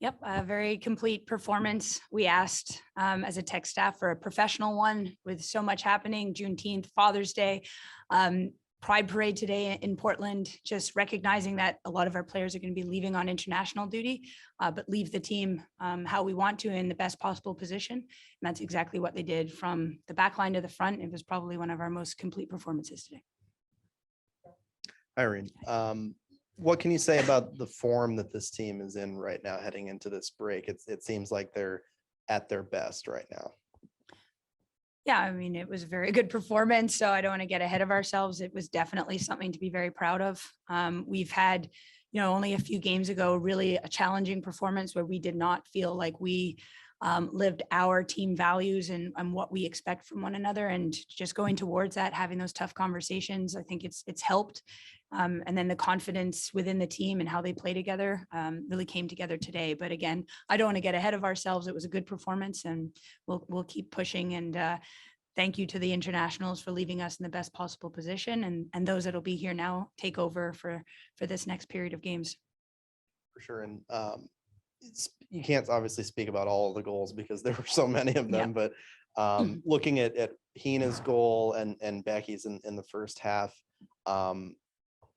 Yep, a very complete performance. We asked as a tech staff for a professional one with so much happening, Juneteenth, Father's Day, Pride Parade today in Portland, just recognizing that a lot of our players are going to be leaving on international duty, but leave the team how we want to in the best possible position. And that's exactly what they did from the back line to the front. It was probably one of our most complete performances today. Irene, what can you say about the form that this team is in right now heading into this break? It seems like they're at their best right now. Yeah, I mean, it was a very good performance, so I don't want to get ahead of ourselves. It was definitely something to be very proud of. We've had, only a few games ago, really a challenging performance where we did not feel like we lived our team values and what we expect from one another, and just going towards that, having those tough conversations, I think it's helped. And then the confidence within the team and how they play together really came together today. But again, I don't want to get ahead of ourselves. It was a good performance, and we'll keep pushing. And thank you to the internationals for leaving us in the best possible position, and those that'll be here now take over for this next period of games. For sure. And you can't obviously speak about all of the goals because there were so many of them, but looking at Hina's goal and Becky's in the first half,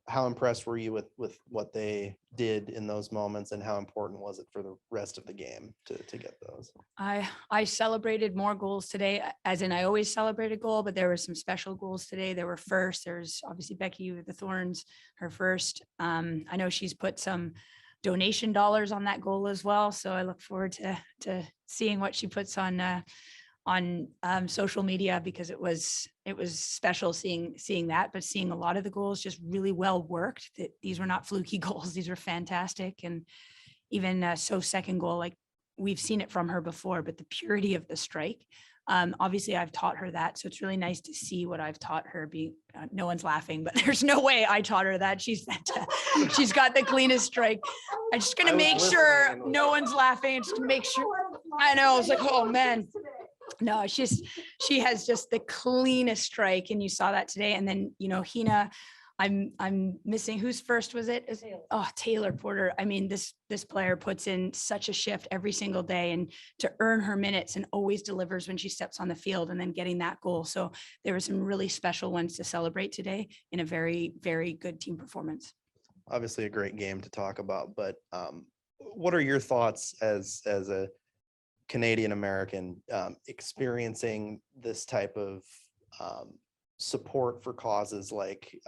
how impressed were you with what they did in those moments, and how important was it for the rest of the game to get those? I celebrated more goals today, as in I always celebrate a goal, but there were some special goals today. There were first. There's obviously Becky with the Thorns, her first. I know she's put some donation dollars on that goal as well, so I look forward to seeing what she puts on social media, because it was special seeing that, but seeing a lot of the goals just really well worked. That these were not fluky goals; these were fantastic. And even So's second goal, like we've seen it from her before, but the purity of the strike. Obviously, I've taught her that, so it's really nice to see what I've taught her. No one's laughing, but there's no way I taught her that. She's got the cleanest strike. I'm just gonna make sure no one's laughing. Just to make sure. I know. It's like, oh man. No, she has just the cleanest strike, and you saw that today. And then Hina, I'm missing, whose first was it? Taylor Porter. I mean, this player puts in such a shift every single day, and to earn her minutes, and always delivers when she steps on the field, and then getting that goal. So there were some really special ones to celebrate today in a very, very good team performance. Obviously a great game to talk about, but what are your thoughts as a Canadian American experiencing this type of support for causes like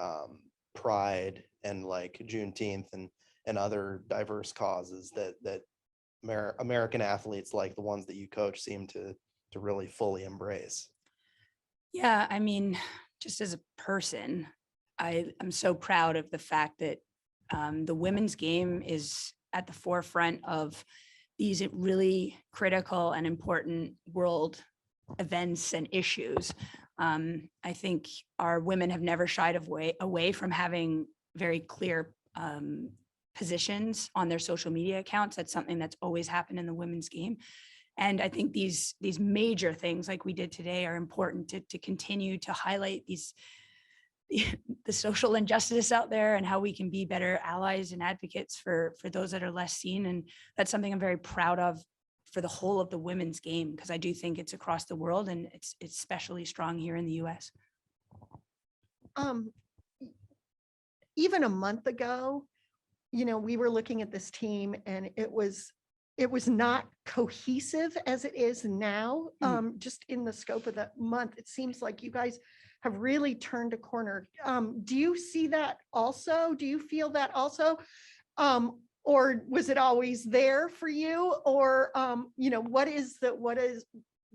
Pride and like Juneteenth and other diverse causes that American athletes like the ones that you coach seem to really fully embrace? Yeah, I mean, just as a person, I'm so proud of the fact that the women's game is at the forefront of these really critical and important world events and issues. I think our women have never shied away from having very clear positions on their social media accounts. That's something that's always happened in the women's game. And I think these major things like we did today are important to continue to highlight the social injustice out there, and how we can be better allies and advocates for those that are less seen. And that's something I'm very proud of for the whole of the women's game, because I do think it's across the world, and it's especially strong here in the US. Even a month ago, we were looking at this team, and it was not cohesive as it is now. Just in the scope of that month, it seems like you guys have really turned a corner. Do you see that also? Do you feel that also? Or was it always there for you? Or,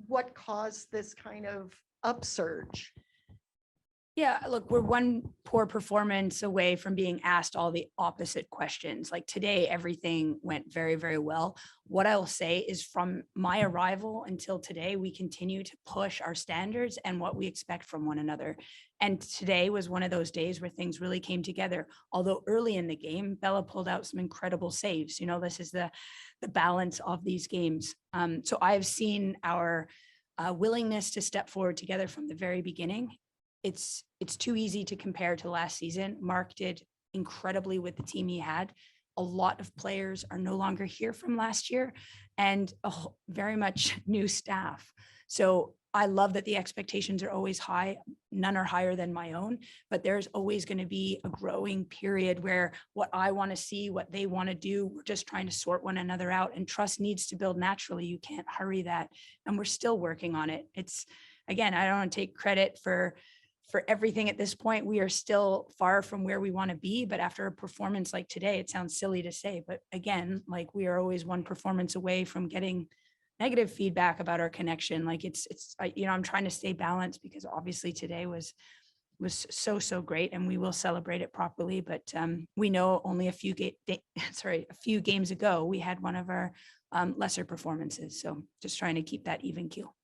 what caused this kind of upsurge? Yeah, look, we're one poor performance away from being asked all the opposite questions. Like today, everything went very, very well. What I'll say is, from my arrival until today, we continue to push our standards and what we expect from one another. And today was one of those days where things really came together. Although early in the game, Bella pulled out some incredible saves. This is the balance of these games. So I've seen our willingness to step forward together from the very beginning. It's too easy to compare to last season. Mark did incredibly with the team he had. a lot of players are no longer here from last year and very much new staff. So I love that the expectations are always high. None are higher than my own, but there's always going to be a growing period where what I want to see, what they want to do, we're just trying to sort one another out, and trust needs to build naturally. You can't hurry that. And we're still working on it. It's, again, I don't want to take credit for everything at this point. We are still far from where we want to be, but after a performance like today, it sounds silly to say, but again, like we are always one performance away from getting negative feedback about our connection. Like I'm trying to stay balanced, because obviously today was so great, and we will celebrate it properly. But we know only a few games ago, we had one of our lesser performances. So just trying to keep that even keel.